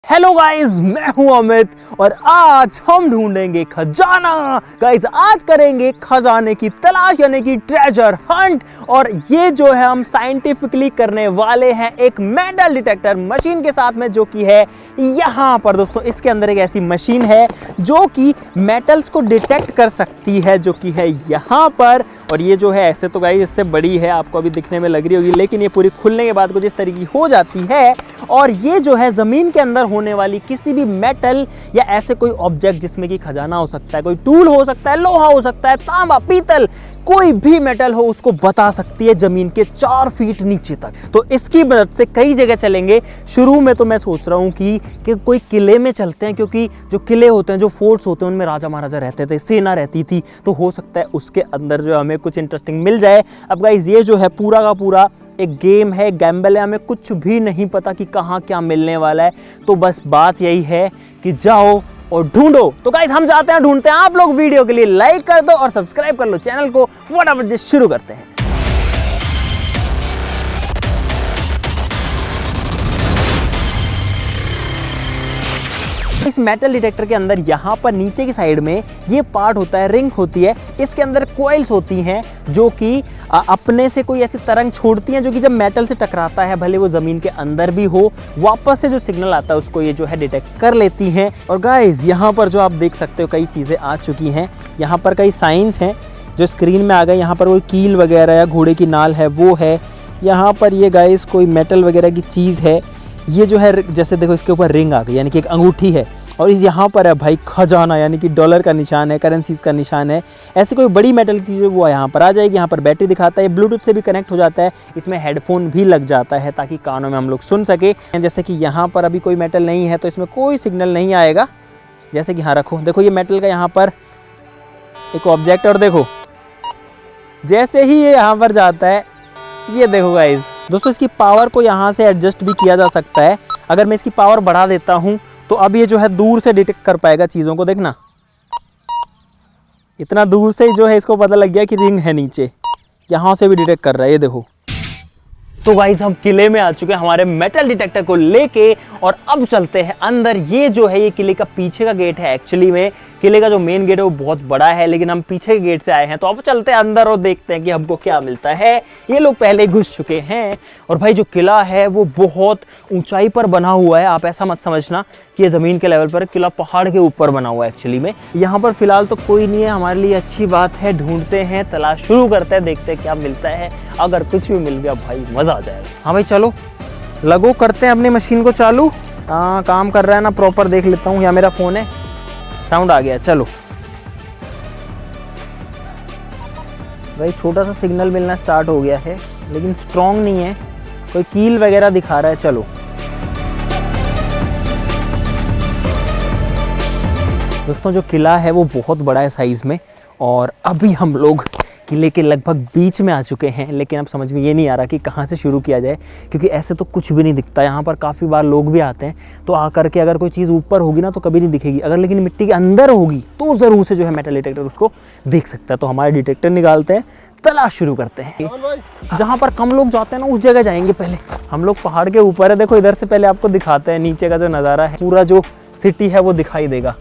Hello guys, मैं हूं अमित और आज हम ढूंढेंगे खजाना। गाइस आज करेंगे खजाने की तलाश यानी कि ट्रेजर हंट। और ये जो है हम साइंटिफिकली करने वाले हैं एक मेटल डिटेक्टर मशीन के साथ में, जो कि है यहाँ पर। दोस्तों इसके अंदर एक ऐसी मशीन है जो कि मेटल्स को डिटेक्ट कर सकती है, जो कि है यहाँ पर। और ये जो है ऐसे तो गाइस इससे बड़ी है, आपको अभी दिखने में लग रही होगी, लेकिन ये पूरी खुलने के बाद कुछ इस तरीके की हो जाती है। और ये जो है ज़मीन के अंदर होने वाली किसी भी मेटल या ऐसे कोई ऑब्जेक्ट जिसमें कि खजाना हो सकता है, कोई टूल हो सकता है, लोहा हो सकता है, तांबा, पीतल, कोई भी मेटल हो, उसको बता सकती है ज़मीन के 4 फीट नीचे तक। तो इसकी मदद से कई जगह चलेंगे। शुरू में तो मैं सोच रहा हूँ कि कोई किले में चलते हैं, क्योंकि जो किले होते हैं, जो फोर्ट्स होते हैं, उनमें राजा महाराजा रहते थे, सेना रहती थी, तो हो सकता है उसके अंदर जो हमें कुछ इंटरेस्टिंग मिल जाए। अब गाइस ये जो है पूरा का पूरा एक गेम है, गैम्बल है, हमें कुछ भी नहीं पता कि कहाँ क्या मिलने वाला है। तो बस बात यही है कि जाओ और ढूंढो। तो गाइस हम जाते हैं, ढूंढते हैं। आप लोग वीडियो के लिए लाइक कर दो और सब्सक्राइब कर लो चैनल को। फटाफट शुरू करते हैं। इस मेटल डिटेक्टर के अंदर यहाँ पर नीचे की साइड में ये पार्ट होता है, रिंग होती है। इसके अंदर कॉइल्स होती हैं जो कि अपने से कोई ऐसी तरंग छोड़ती हैं, जो कि जब मेटल से टकराता है, भले वो ज़मीन के अंदर भी हो, वापस से जो सिग्नल आता है उसको ये जो है डिटेक्ट कर लेती हैं। और गाइस यहाँ पर जो आप देख सकते हो कई चीज़ें आ चुकी हैं। यहाँ पर कई साइंस हैं जो स्क्रीन में आ गए। यहाँ पर कोई कील वगैरह या घोड़े की नाल है वो है। यहाँ पर ये गाइस कोई मेटल वगैरह की चीज़ है। ये जो है जैसे देखो इसके ऊपर रिंग आ गई, यानी कि एक अंगूठी है। और इस यहाँ पर है भाई खजाना, यानी कि डॉलर का निशान है, करेंसीज का निशान है। ऐसी कोई बड़ी मेटल की चीज़ वो यहाँ पर आ जाएगी। यहाँ पर बैटरी दिखाता है, ब्लूटूथ से भी कनेक्ट हो जाता है, इसमें हेडफोन भी लग जाता है ताकि कानों में हम लोग सुन सके। जैसे कि यहाँ पर अभी कोई मेटल नहीं है तो इसमें कोई सिग्नल नहीं आएगा। जैसे कि हाँ रखो, देखो ये मेटल का यहाँ पर एक ऑब्जेक्ट, और देखो जैसे ही ये यहाँ पर जाता है, ये देखो गाइस। दोस्तों इसकी पावर को यहाँ से एडजस्ट भी किया जा सकता है। अगर मैं इसकी पावर बढ़ा देता हूँ तो अब ये जो है दूर से डिटेक्ट कर पाएगा चीज़ों को। देखना इतना दूर से जो है इसको पता लग गया कि रिंग है नीचे, यहाँ से भी डिटेक्ट कर रहा है, ये देखो। तो गाइस हम किले में आ चुके हैं हमारे मेटल डिटेक्टर को लेके, और अब चलते हैं अंदर। ये जो है ये किले का पीछे का गेट है। एक्चुअली में किले का जो मेन गेट है वो बहुत बड़ा है, लेकिन हम पीछे के गेट से आए हैं। तो अब चलते हैं अंदर और देखते हैं कि हमको क्या मिलता है। ये लोग पहले घुस चुके हैं। और भाई जो किला है वो बहुत ऊंचाई पर बना हुआ है। आप ऐसा मत समझना कि ये ज़मीन के लेवल पर, किला पहाड़ के ऊपर बना हुआ है एक्चुअली में। यहाँ पर फिलहाल तो कोई नहीं है, हमारे लिए अच्छी बात है। ढूंढते हैं, तलाश शुरू करते हैं, देखते हैं क्या मिलता है। अगर कुछ भी मिल गया भाई मज़ा आ जाएगा। हाँ भाई चलो लगो, करते हैं अपनी मशीन को चालू। हाँ काम कर रहा है ना प्रॉपर, देख लेता हूँ। या मेरा फ़ोन है, साउंड आ गया। चलो भाई छोटा सा सिग्नल मिलना स्टार्ट हो गया है, लेकिन स्ट्रॉन्ग नहीं है। कोई कील वगैरह दिखा रहा है। चलो दोस्तों जो किला है वो बहुत बड़ा है साइज़ में, और अभी हम लोग किले के लगभग बीच में आ चुके हैं। लेकिन अब समझ में ये नहीं आ रहा कि कहाँ से शुरू किया जाए, क्योंकि ऐसे तो कुछ भी नहीं दिखता। यहाँ पर काफ़ी बार लोग भी आते हैं, तो आकर के अगर कोई चीज़ ऊपर होगी ना तो कभी नहीं दिखेगी। अगर लेकिन मिट्टी के अंदर होगी तो ज़रूर से जो है मेटल डिटेक्टर उसको देख सकता है। तो हमारे डिटेक्टर निकालते हैं, तलाश शुरू करते हैं। जहाँ पर कम लोग जाते हैं ना उस जगह जाएंगे पहले। हम लोग पहाड़ के ऊपर है, देखो इधर से पहले आपको दिखाते हैं नीचे का जो नज़ारा है, पूरा जो सिटी है वो दिखाई देगा।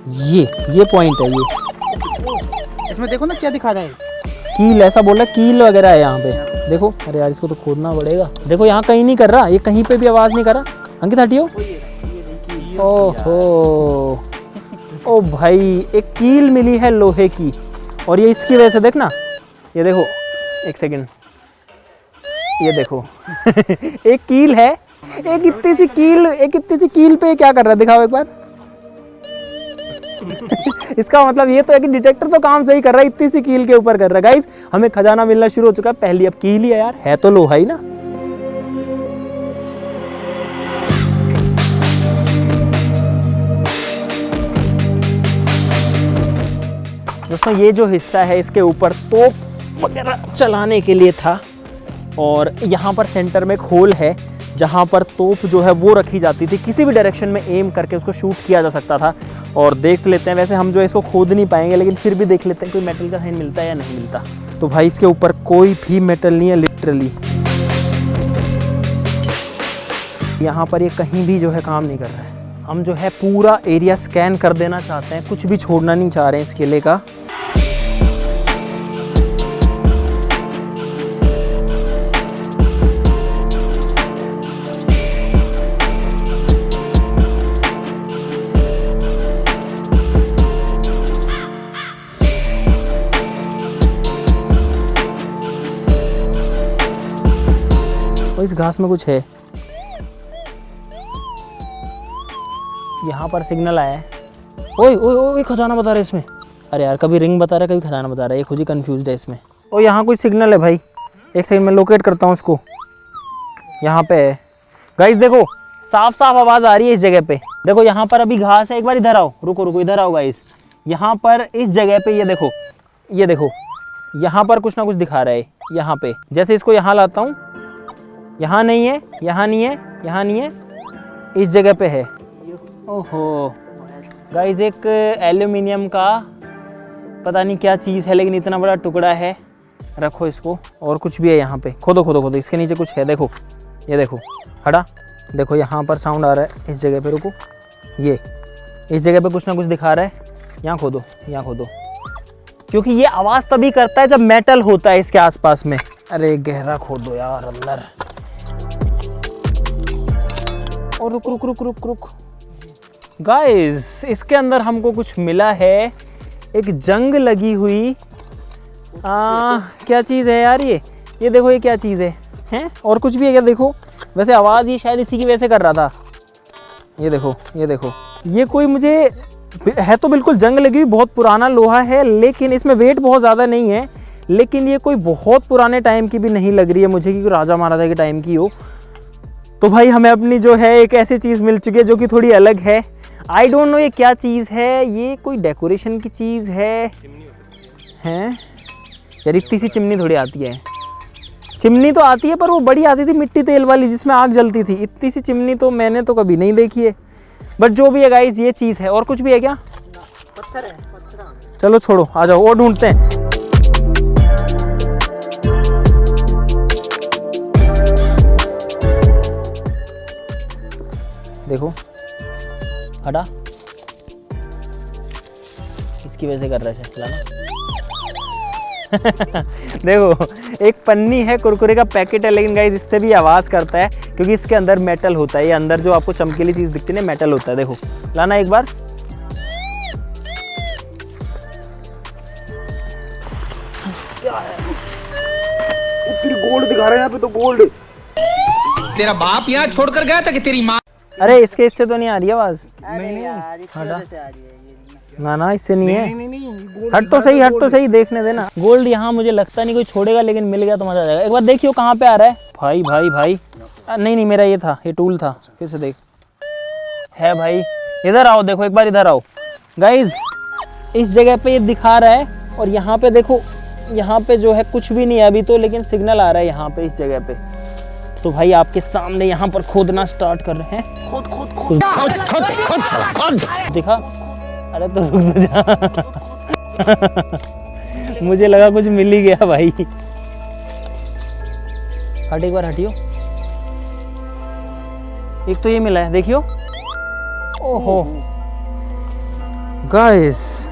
ये पॉइंट है। ये इसमें देखो ना क्या दिखा रहा है, कील ऐसा बोल रहा है, कील वगैरह है यहाँ पे। देखो अरे यार इसको तो खोदना पड़ेगा। देखो यहाँ कहीं नहीं कर रहा, ये कहीं पे भी आवाज़ नहीं कर रहा। अंकित हटियो। ओहो ओ भाई एक कील मिली है लोहे की, और ये इसकी वजह से देखना, ये देखो एक सेकंड, ये देखो एक कील है, एक इतनी सी कील पे क्या कर रहा है, दिखाओ एक बार। इसका मतलब ये तो है कि डिटेक्टर तो काम सही कर रहा है, इतनी सी कील के ऊपर कर रहा है। गाइस हमें खजाना मिलना शुरू हो चुका है। पहली अब कील ही है यार, है तो लोहा ही ना। दोस्तों ये जो हिस्सा है इसके ऊपर तोप वगैरह चलाने के लिए था, और यहाँ पर सेंटर में एक होल है जहाँ पर तोप जो है वो रखी जाती थी। किसी भी डायरेक्शन में एम करके उसको शूट किया जा सकता था। और देख लेते हैं, वैसे हम जो है इसको खोद नहीं पाएंगे, लेकिन फिर भी देख लेते हैं कोई मेटल का साइन मिलता है या नहीं मिलता। तो भाई इसके ऊपर कोई भी मेटल नहीं है लिटरली। यहाँ पर ये कहीं भी जो है काम नहीं कर रहा है। हम जो है पूरा एरिया स्कैन कर देना चाहते हैं, कुछ भी छोड़ना नहीं चाह रहे हैं इस किले का। और इस घास में कुछ है, यहाँ पर सिग्नल आया है। ओए ओए ओए खजाना बता रहा है इसमें। अरे यार कभी रिंग बता रहा है कभी खजाना बता रहा है, ये खुद ही कंफ्यूज्ड है इसमें। ओ यहाँ कोई सिग्नल है भाई, एक सेकंड में लोकेट करता हूँ इसको। यहाँ पे है गाइस, देखो साफ साफ आवाज़ आ रही है इस जगह पे। देखो यहाँ पर अभी घास है, एक बार इधर आओ, रुको रुको इधर आओ गाइस। यहाँ पर इस जगह पे ये देखो यहाँ पर कुछ ना कुछ दिखा रहा है। यहाँ पे जैसे इसको यहाँ लाता हूँ, यहाँ नहीं है, यहाँ नहीं है, यहाँ नहीं है, इस जगह पे है। ओहो गाइस, एक एल्यूमिनियम का पता नहीं क्या चीज़ है, लेकिन इतना बड़ा टुकड़ा है। रखो इसको। और कुछ भी है यहाँ पे, खोदो खोदो खोदो, इसके नीचे कुछ है। देखो ये देखो, हटा, देखो यहाँ पर साउंड आ रहा है इस जगह पे। रुको, ये इस जगह पे कुछ ना कुछ दिखा रहा है। यहाँ खोदो, यहाँ खोदो, क्योंकि ये आवाज़ तभी करता है जब मेटल होता है इसके आसपास में। अरे गहरा खोदो यार अंदर। और रुक रुक रुक रुक रुक गाइस, इसके अंदर हमको कुछ मिला है, एक जंग लगी हुई क्या चीज़ है यार ये देखो, ये क्या चीज़ है हैं? और कुछ भी है क्या? देखो वैसे आवाज़ ये शायद इसी की वजह से कर रहा था। ये देखो ये देखो, ये कोई मुझे है तो बिल्कुल जंग लगी हुई, बहुत पुराना लोहा है, लेकिन इसमें वेट बहुत ज़्यादा नहीं है। लेकिन ये कोई बहुत पुराने टाइम की भी नहीं लग रही है मुझे कि राजा महाराजा के टाइम की हो। तो भाई हमें अपनी जो है एक ऐसी चीज़ मिल चुकी है जो कि थोड़ी अलग है। आई डोंट नो ये क्या चीज़ है, ये कोई डेकोरेशन की चीज़ है हैं यार। इतनी सी चिमनी थोड़ी आती है, चिमनी तो आती है पर वो बड़ी आती थी मिट्टी तेल वाली जिसमें आग जलती थी। इतनी सी चिमनी तो मैंने तो कभी नहीं देखी है। बट जो भी है गाइस, ये चीज़ है। और कुछ भी है क्या? पत्थर है, पत्थर। चलो छोड़ो, आ जाओ और ढूंढते हैं। देखो हटा, इसकी वजह से कर रहा है लाना। देखो एक पन्नी है, कुरकुरे का पैकेट है, लेकिन गाइस इससे भी आवाज़ करता है क्योंकि इसके अंदर मेटल होता है। ये अंदर जो आपको चमकीली चीज़ दिखती है ना, मेटल होता है। देखो लाना एक बार। क्या है? फिर गोल्ड दिखा रहा है यहाँ पे, तो गोल्ड। तेरा बाप यहाँ छोड़कर गया था कि तेरी माँ? अरे इसके इससे तो नहीं आ रही आवाज़। नहीं हटा, से आ रही है ये। ना इससे नहीं है। नहीं, हट तो सही देखने देना। गोल्ड यहाँ मुझे लगता नहीं कोई छोड़ेगा, लेकिन मिल गया तो मजा आ जाएगा। एक बार देखियो कहाँ पे आ रहा है। भाई भाई भाई, नहीं मेरा ये था, ये टूल था। फिर से देख, है भाई। इधर आओ, देखो एक बार इधर आओ गाइज। इस जगह पे ये दिखा रहा है, और यहाँ पे देखो, यहाँ पे जो है कुछ भी नहीं है अभी तो, लेकिन सिग्नल आ रहा है यहाँ पे इस जगह पे। तो भाई आपके सामने यहाँ पर खोदना स्टार्ट कर रहे हैं। खोद खोद खोद खोद। दिखा? अरे तो रुक तो जा। मुझे लगा कुछ मिल ही गया भाई। हट, एक बार हटियो। एक तो ये मिला है, देखियो। ओहो गाइस,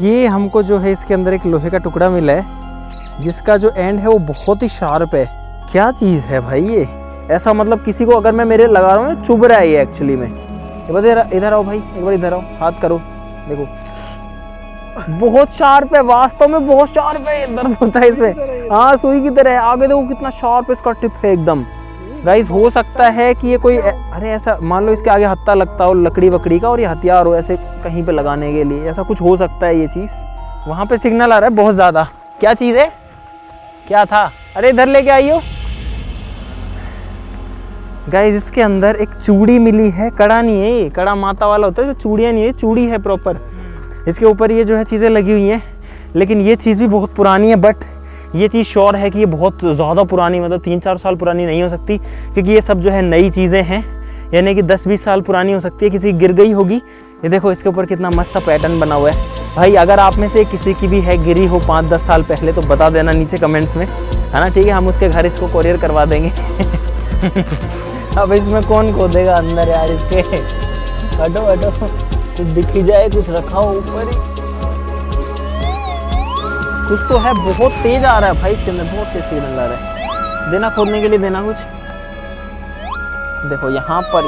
ये हमको जो है इसके अंदर एक लोहे का टुकड़ा मिला है, जिसका जो एंड है वो बहुत ही शार्प है। क्या चीज़ है भाई ये? ऐसा मतलब किसी को अगर मैं मेरे लगा रहा हूँ ना, चुभ रहा है ये एक्चुअली में। इधर आओ भाई, एक बार इधर आओ, हाथ करो, देखो बहुत शार्प है, वास्तव में बहुत शार्प है। दर्द होता है इसमें, हाँ सुई की तरह है। आगे देखो कितना शार्प इसका टिप है एकदम। गाइस हो सकता है कि ये कोई, अरे ऐसा मान लो इसके आगे हत्था लगता हो लकड़ी वकड़ी का, और ये हथियार हो ऐसे कहीं पे लगाने के लिए, ऐसा कुछ हो सकता है ये चीज़। वहाँ पे सिग्नल आ रहा है बहुत ज़्यादा। क्या चीज़ है? क्या था? अरे इधर लेके आइयो गाइस। इसके अंदर एक चूड़ी मिली है, कड़ा नहीं है ये, कड़ा माता वाला होता है जो, चूड़ियाँ नहीं है, चूड़ी है प्रॉपर। इसके ऊपर ये जो है चीज़ें लगी हुई हैं, लेकिन ये चीज़ भी बहुत पुरानी है। बट ये चीज़ श्योर है कि ये बहुत ज़्यादा पुरानी, मतलब 3-4 साल पुरानी नहीं हो सकती, क्योंकि ये सब जो है नई चीज़ें हैं, यानी कि 10-20 साल पुरानी हो सकती है, किसी गिर गई होगी। ये देखो इसके ऊपर कितना मस्त सा पैटर्न बना हुआ है। भाई अगर आप में से किसी की भी है गिरी हो 5-10 साल पहले, तो बता देना नीचे कमेंट्स में, है ना? ठीक है, हम उसके घर इसको कोरियर करवा देंगे। अब इसमें कौन खोदेगा अंदर यार इसके। हटो हटो, कुछ दिख ही जाए, कुछ रखा हो ऊपर ही। कुछ तो है, बहुत तेज आ रहा है भाई इसके अंदर, बहुत तेज सिग्नल आ रहा है। देना खोदने के लिए, देना कुछ। देखो यहाँ पर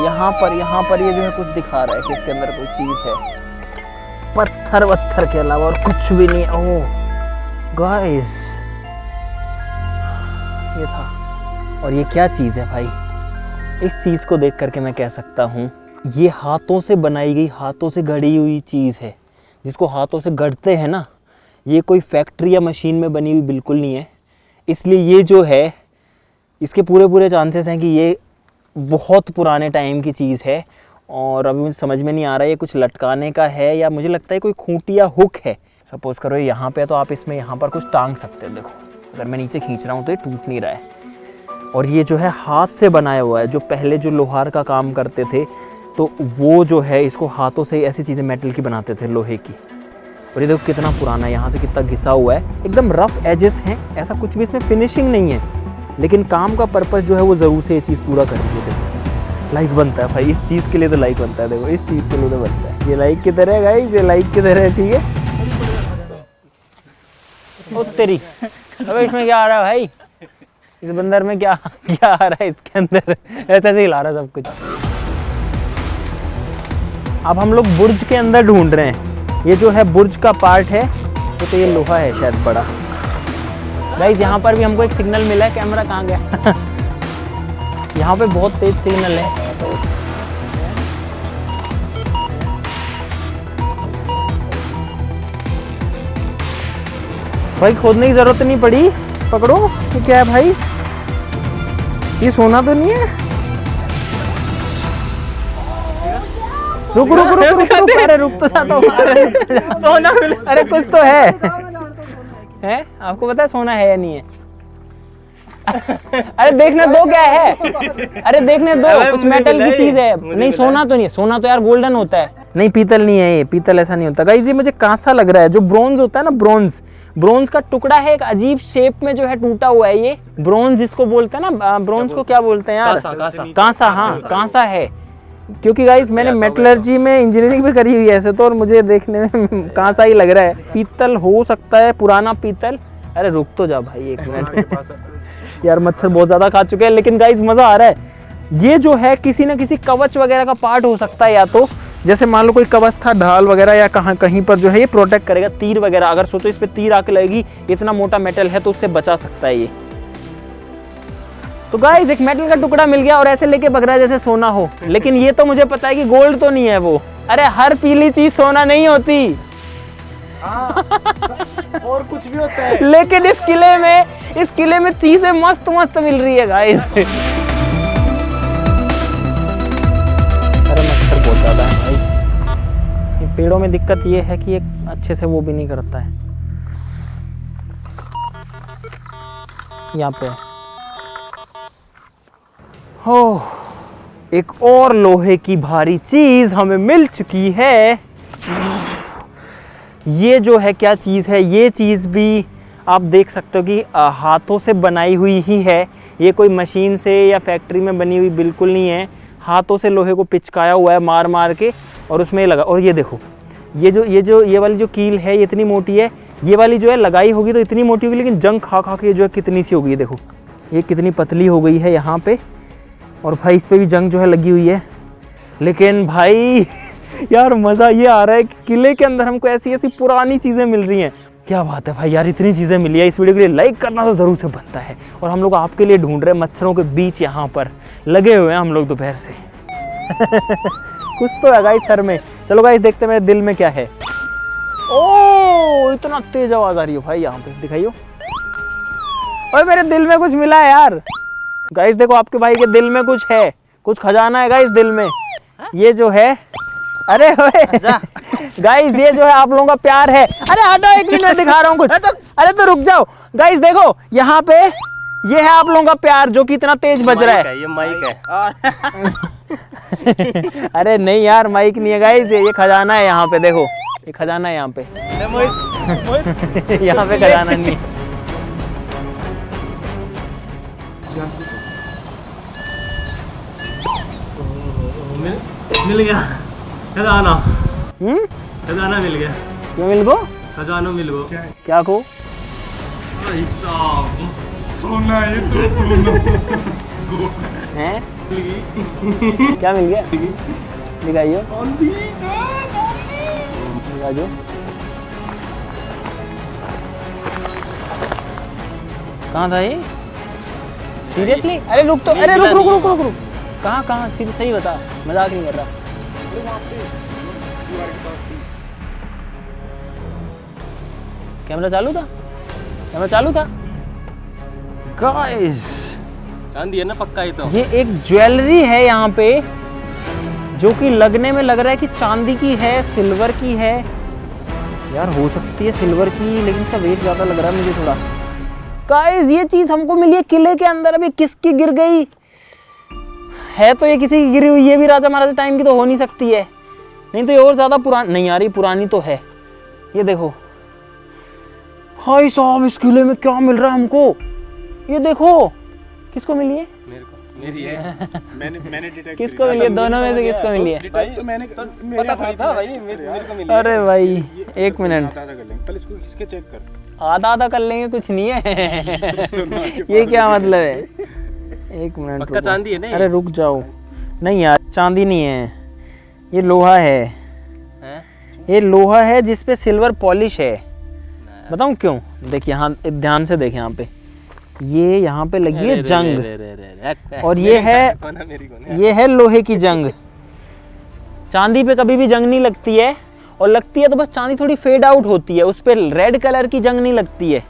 ये जो है कुछ दिखा रहा है कि इसके अंदर कोई चीज है। पत्थर के अलावा और कुछ भी नहीं। ओह गाइस, ये था। और ये क्या चीज है भाई? इस चीज को देख करके मैं कह सकता हूँ ये हाथों से बनाई गई, हाथों से गढ़ी हुई चीज है। जिसको हाथों से गढ़ते हैं ना, ये कोई फैक्ट्री या मशीन में बनी हुई बिल्कुल नहीं है। इसलिए ये जो है, इसके पूरे चांसेस हैं कि ये बहुत पुराने टाइम की चीज़ है। और अभी मुझे समझ में नहीं आ रहा है ये कुछ लटकाने का है या मुझे लगता है कोई खूंटी या हुक है। सपोज करो यहाँ पे, तो आप इसमें यहाँ पर कुछ टांग सकते हो। देखो अगर मैं नीचे खींच रहा हूँ तो ये टूट नहीं रहा है। और ये जो है हाथ से बनाया हुआ है। जो पहले जो लोहार का काम करते थे तो वो जो है इसको हाथों से ऐसी चीज़ें मेटल की बनाते थे, लोहे की। और ये देखो कितना पुराना है, यहाँ से कितना घिसा हुआ है, एकदम रफ एजेस हैं। ऐसा कुछ भी इसमें फिनिशिंग नहीं है, लेकिन काम का पर्पस जो है वो ज़रूर से ये चीज़ पूरा करेंगे। देखो लाइक बनता है भाई, इस चीज़ के लिए तो लाइक बनता है। देखो इस चीज़ के लिए तो बनता है। ये लाइक की तरह है गाइस, ये लाइक की तरह है, ठीक है। ओ तेरी, अबे इसमें क्या आ रहा है भाई? इस बंदर में क्या आ रहा है इसके अंदर? ऐसे ही ला रहा है सब कुछ। अब हम लोग बुर्ज के अंदर ढूंढ रहे हैं। ये जो है बुर्ज का पार्ट है, तो ये लोहा है शायद बड़ा। गाइस यहाँ पर भी हमको एक सिग्नल मिला है। कैमरा कहाँ गया? यहाँ पे बहुत तेज सिग्नल है। भाई खोदने की जरूरत नहीं पड़ी। पकड़ो, ये क्या है भाई? ये सोना तो नहीं है? रुक रुक रुक रुक रुक, अरे रुक तो जाता हूँ। सोना मिला, अरे कुछ तो है? आपको पता है सोना है या नहीं है? अरे देखने दो क्या है। अरे देखने दो, कुछ मेटल की चीज है। नहीं सोना तो नहीं है, सोना तो यार गोल्डन होता है। नहीं पीतल नहीं है ये, पीतल ऐसा नहीं होता गाइस। ये मुझे कांसा लग रहा है। जो ब्रोंज होता है ना, ब्रोंज का टुकड़ा है, एक अजीब शेप में जो है टूटा हुआ है। ये ब्रोंज जिसको बोलते हैं ना, ब्रोंज को क्या बोलते हैं यार? कांसा। हाँ कांसा है, क्योंकि गाइस मैंने मेटलर्जी में इंजीनियरिंग भी करी हुई है ऐसे तो, और मुझे देखने में कांसा ही लग रहा है। पीतल हो सकता है, पुराना पीतल। अरे रुक तो जा भाई एक मिनट। यार मच्छर बहुत ज्यादा खा चुके हैं, लेकिन गाइस मजा आ रहा है। ये जो है किसी ना किसी कवच वगैरह का पार्ट हो सकता है, या तो जैसे मान लो कोई कवच था, ढाल वगैरह, या कहीं पर जो है ये प्रोटेक्ट करेगा। तीर वगैरह, अगर सोचो इस पे तीर आके लगेगी, इतना मोटा मेटल है तो उससे बचा सकता है ये। तो गाइस एक मेटल का टुकड़ा मिल गया और ऐसे लेके भग रहा है जैसे सोना हो। लेकिन ये तो मुझे पता है कि गोल्ड तो नहीं है वो। अरे हर पीली चीज सोना नहीं होती। और कुछ भी होता है। लेकिन इस किले में चीजें मस्त मिल रही है गाइस। अरे मच्छर बहुत ज्यादा है भाई। ये पेड़ों में दिक्कत ये है कि ये अच्छे से वो भी नहीं करता है। यहाँ पे हो, एक और लोहे की भारी चीज हमें मिल चुकी है। ये जो है क्या चीज़ है? ये चीज़ भी आप देख सकते हो कि हाथों से बनाई हुई ही है। ये कोई मशीन से या फैक्ट्री में बनी हुई बिल्कुल नहीं है। हाथों से लोहे को पिचकाया हुआ है मार के, और उसमें लगा। और ये देखो, ये वाली जो कील है ये इतनी मोटी है। ये वाली जो है लगाई होगी तो इतनी मोटी होगी, लेकिन जंग खा के जो है कितनी सी होगी। देखो ये कितनी पतली हो गई है यहाँ पे, और भाई इस पे भी जंग जो है लगी हुई है। लेकिन भाई यार मज़ा ये आ रहा है कि किले के अंदर हमको ऐसी पुरानी चीज़ें मिल रही हैं। क्या बात है भाई, यार इतनी चीज़ें मिली है। इस वीडियो के लिए लाइक करना तो ज़रूर से बनता है। और हम लोग आपके लिए ढूंढ रहे हैं, मच्छरों के बीच यहाँ पर लगे हुए हैं हम लोग दोपहर से। कुछ तो है गाइस सर में। चलो गाइस देखते हैं मेरे दिल में क्या है। ओ इतना तेज आवाज़ आ रही है भाई यहाँ पे, दिखाइयो। और मेरे दिल में कुछ मिला है यार। गाइस देखो आपके भाई के दिल में कुछ है, कुछ खजाना है गाइस दिल में। ये जो है, अरे गाइस ये जो है आप लोगों का प्यार है। अरे हटो एक मिनट, दिखा रहा हूँ कुछ। अरे तो रुक जाओ गाइस, देखो यहाँ पे ये है आप लोगों का प्यार जो कि इतना तेज बज रहा है। ये माइक है। अरे नहीं यार माइक नहीं है गाइस, ये खजाना है यहाँ पे। देखो ये खजाना है यहाँ पे। यहाँ पे खजाना नहीं है। मिल गया खजाना। खजाना मिल गया। क्यों मिल गो? खजाना मिल गो। क्या को? सोना ये तो सोना हैं? क्या मिल गया? दिखाइयो। दिखाइयो। कहाँ था ये? सीरियसली? अरे रुक तो, अरे रुक रुक रुक रुक रुक। कहाँ कहाँ? सही बता, मजाक नहीं कर रहा। कैमरा चालू था? कैमरा चालू था? गाइस, चांदी है ना पक्का ये तो। ये एक ज्वेलरी है यहाँ पे जो कि लगने में लग रहा है कि चांदी की है, सिल्वर की है। यार हो सकती है सिल्वर की, लेकिन इसका वेट ज़्यादा लग रहा है मुझे थोड़ा। गाइस, ये चीज़ हमको मिली है किले के अंदर। अभी किसकी गिर गई है? तो ये किसी की गिरी हुई, ये भी राजा महाराजा टाइम की तो हो नहीं सकती है। नहीं तो ये और ज़्यादा पुरानी नहीं आ रही, पुरानी तो है। ये देखो हाय साहब, इस किले में क्या मिल रहा है हमको? ये देखो, किसको मिली है? मेरे को मेरी है। मैंने डिटेक्ट किसको मिली है? दोनों में से किसको मिली है? तो मैंने पता थोड़ी था भाई, मेरे को मिली। अरे भाई एक मिनट, आधा कर लेंगे पहले, इसको किसके चेक कर। आधा आधा कर लेंगे, कुछ नहीं है। ये क्या मतलब है? एक मिनट पक्का चांदी है ना? अरे रुक जाओ। नहीं यार, चांदी नहीं है, ये लोहा है। ये लोहा है जिसपे सिल्वर पॉलिश है। बताऊं क्यों? देखिए यहाँ ध्यान से देखें, यहाँ पे ये यहाँ पे लगी है जंग, और ये है लोहे की जंग। चांदी पे कभी भी जंग नहीं लगती है, और लगती है तो बस चांदी थोड़ी फेड आउट होती है, उस पे रेड कलर की जंग नहीं लगती है।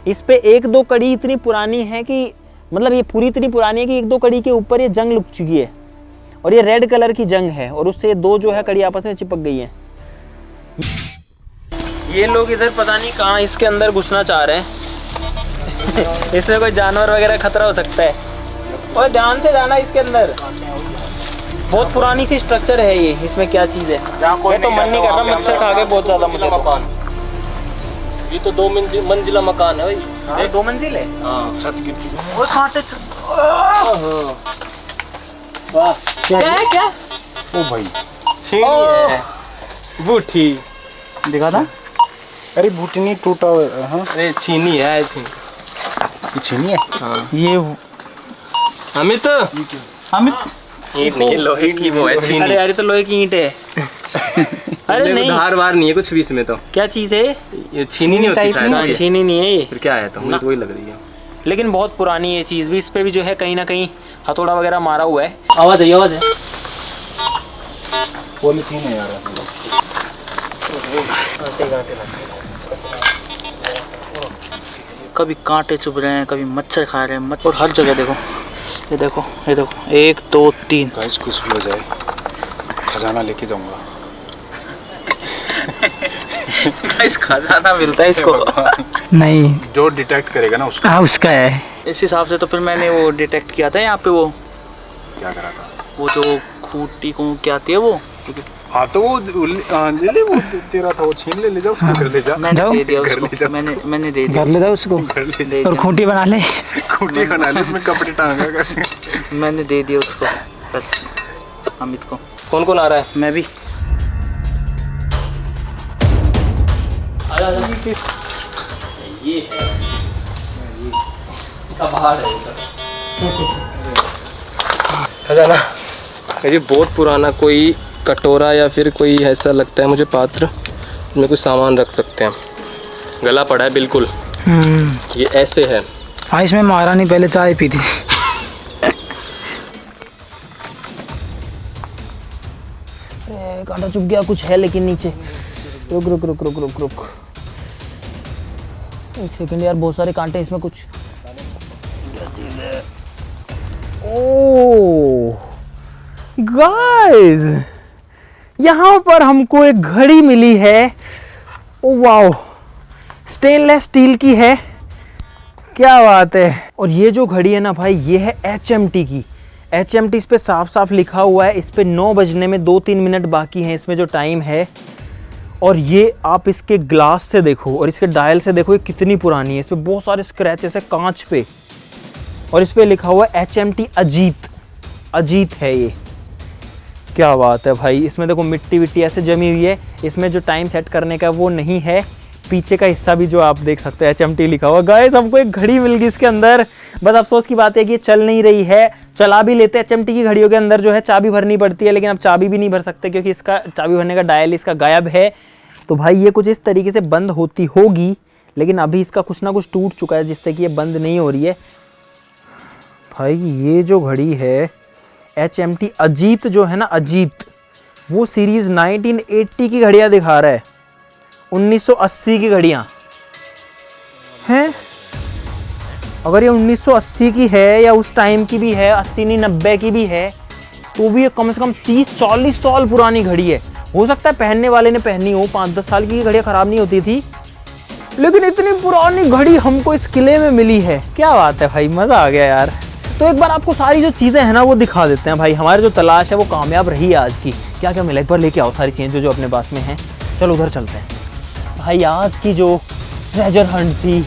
इस पे एक दो कड़ी इतनी पुरानी है कि मतलब ये पूरी इतनी पुरानी है कि एक दो कड़ी के ऊपर ये जंग लग चुकी है, और ये रेड कलर की जंग है, और उससे दो जो है कड़ी आपस में चिपक गई है। ये लोग इधर पता नहीं कहाँ इसके अंदर घुसना चाह रहे हैं। इसमें कोई जानवर वगैरह खतरा हो सकता है, और ध्यान से जाना इसके अंदर। बहुत पुरानी सी स्ट्रक्चर है ये, इसमें क्या चीज़ है? मैं तो मन नहीं कर रहा, मच्छर खा के बहुत ज़्यादा मुझे। ये तो 2 मंजिला मकान है भाई। 2 मंजिल है? हाँ, छत गिर गई। वो कांटे वाह, क्या है क्या? ओ भाई छीनी है, बूटी दिखा था? अरे बूटी नहीं, टूटा हुआ है। हाँ अरे छीनी है, आई थिंक ये छीनी है। हाँ ये अमित ईंट नहीं, लोहे की वो है छीनी। अरे यार तो लोहे की ईंट है। अरे नहीं, धार वार नहीं है कुछ भी इसमें। तो क्या चीज़ है ये छीनी नहीं होती शायद। छीनी नहीं है ये, फिर क्या है? तो मुझे तो वही लग रही है, लेकिन बहुत पुरानी ये चीज़ भी। इस पे भी जो है कहीं ना कहीं हथौड़ा वगैरह मारा हुआ है। आवाज़ है, आवाज़ है। पॉलीथीन है यार। कभी कांटे चुभ रहे हैं, कभी मच्छर खा रहे हैं, और हर जगह देखो, ये देखो, ये देखो, 1 2 3। गाइस कुछ भी हो जाए, खजाना लेके जाऊंगा। गाइस खजाना मिलता है इसको। नहीं, जो डिटेक्ट करेगा ना उसको। हाँ उसका है। इस हिसाब से तो फिर मैंने वो डिटेक्ट किया था यहाँ पे। वो क्या करा था? वो जो खूंटी को क्या आती है वो। हाँ तो वो ले वो तेरा था, वो छीन ले जा उसको, घर ले जा। मैंने दे दिया उसको, मैंने दे दिया। घर ले जाओ उसको, घर ले जा, और खूंटी बना ले। खूंटी बना ले, उसमें कपड़े टांगा कर। मैंने दे दिया उसको कल अमित को। कौन कौन आ रहा है? मैं भी। ये है, इसका बाहर है खजाना। ये बहुत पुराना कोई कटोरा या फिर कोई ऐसा लगता है मुझे पात्र, इसमें कुछ सामान रख सकते हैं। गला पड़ा है बिल्कुल। ये ऐसे है। हाँ, इसमें महारानी पहले चाय पी थी। कांटा चुभ गया, कुछ है लेकिन नीचे। रुक रुक रुक रुक रुक रुक, एक सेकंड यार, बहुत सारे कांटे इसमें। कुछ ओह गाइस, यहाँ पर हमको एक घड़ी मिली है। ओ वाओ, स्टेनलेस स्टील की है, क्या बात है। और ये जो घड़ी है ना भाई, ये है HMT की। HMT इस पे साफ साफ लिखा हुआ है। इस पे 9 बजने में 2-3 मिनट बाकी हैं इसमें जो टाइम है। और ये आप इसके ग्लास से देखो और इसके डायल से देखो, ये कितनी पुरानी है। इस पे बहुत सारे स्क्रैचेस है कांच पे, और इस पे लिखा हुआ है HMT अजीत। अजीत है ये। क्या बात है भाई, इसमें देखो मिट्टी विट्टी ऐसे जमी हुई है। इसमें जो टाइम सेट करने का वो नहीं है। पीछे का हिस्सा भी जो आप देख सकते हैं HMT लिखा हुआ। गाइस हमको एक घड़ी मिल गई इसके अंदर। बस अफसोस की बात है कि ये चल नहीं रही है। चला भी लेते हैं, HMT की घड़ियों के अंदर जो है चाबी भरनी पड़ती है, लेकिन अब चाबी भी नहीं भर सकते क्योंकि इसका चाबी भरने का डायल इसका गायब है। तो भाई ये कुछ इस तरीके से बंद होती होगी, लेकिन अभी इसका कुछ ना कुछ टूट चुका है जिससे कि ये बंद नहीं हो रही है। भाई ये जो घड़ी है HMT अजीत जो है ना, अजीत, वो सीरीज़ 1980 की घड़ियाँ दिखा रहा है, 1980 की घड़ियाँ हैं। अगर ये 1980 की है या उस टाइम की भी है, 80 नहीं 90 की भी है, तो भी ये कम से कम 30-40 साल पुरानी घड़ी है। हो सकता है पहनने वाले ने पहनी हो, 5-10 साल की घड़ियाँ ख़राब नहीं होती थी, लेकिन इतनी पुरानी घड़ी हमको इस किले में मिली है। क्या बात है भाई, मज़ा आ गया यार। तो एक बार आपको सारी जो चीज़ें हैं ना वो दिखा देते हैं भाई। हमारी जो तलाश है वो कामयाब रही है आज की। क्या क्या मिला, एक बार लेके आओ सारी चीज़ें जो अपने पास में हैं। चलो उधर चलते हैं भाई। आज की जो ट्रेजर हंट थी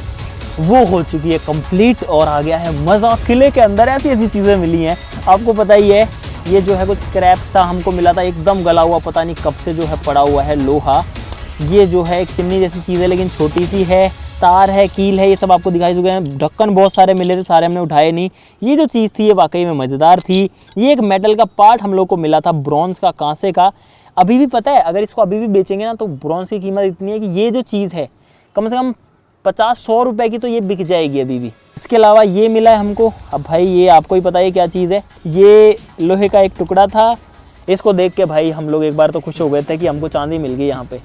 वो हो चुकी है कंप्लीट और आ गया है मज़ा। किले के अंदर ऐसी ऐसी चीज़ें मिली हैं, आपको पता ही है। ये जो है कुछ स्क्रैप सा हमको मिला था, एकदम गला हुआ, पता नहीं कब से जो है पड़ा हुआ है लोहा। ये जो है एक चिमनी जैसी चीज़ है लेकिन छोटी सी है। तार है, कील है, ये सब आपको दिखाई चुके हैं। ढक्कन बहुत सारे मिले थे, सारे हमने उठाए नहीं। ये जो चीज़ थी ये वाकई में मज़ेदार थी। ये एक मेटल का पार्ट हम लोग को मिला था, ब्रॉन्ज़ का, कांसे का। अभी भी पता है अगर इसको अभी भी बेचेंगे ना तो ब्रॉन्ज़ की कीमत इतनी है कि ये जो चीज़ है कम से कम 50-100 रुपए की तो ये बिक जाएगी अभी भी। इसके अलावा ये मिला है हमको। अब भाई ये आपको ही पता है क्या चीज़ है। ये लोहे का एक टुकड़ा था। इसको देख के भाई हम लोग एक बार तो खुश हो गए थे कि हमको चांदी मिल गई। यहाँ पे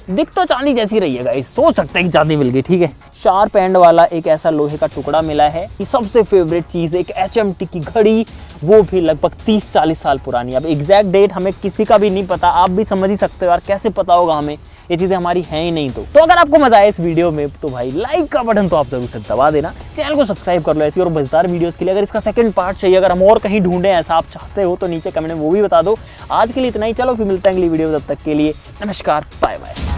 दिख तो चांदी जैसी रही है गाइस, सोच सकते हैं कि चांदी मिल गई, ठीक है। शार्प एंड वाला एक ऐसा लोहे का टुकड़ा मिला है। ये सबसे फेवरेट चीज़ एक HMT की घड़ी, वो भी लगभग 30-40 साल पुरानी। अब एग्जैक्ट डेट हमें किसी का भी नहीं पता, आप भी समझ ही सकते हो यार, कैसे पता होगा हमें, ये चीज़ें हमारी हैं ही नहीं। तो अगर आपको मजा आया इस वीडियो में तो भाई लाइक का बटन तो आप जरूर से दबा देना, चैनल को सब्सक्राइब कर लो ऐसी और मजेदार वीडियोस के लिए। अगर इसका सेकंड पार्ट चाहिए, अगर हम और कहीं ढूंढें ऐसा आप चाहते हो तो नीचे कमेंट में वो भी बता दो। आज के लिए इतना ही, चलो फिर मिलते हैं अगली वीडियो में, तब तक के लिए नमस्कार, बाय बाय।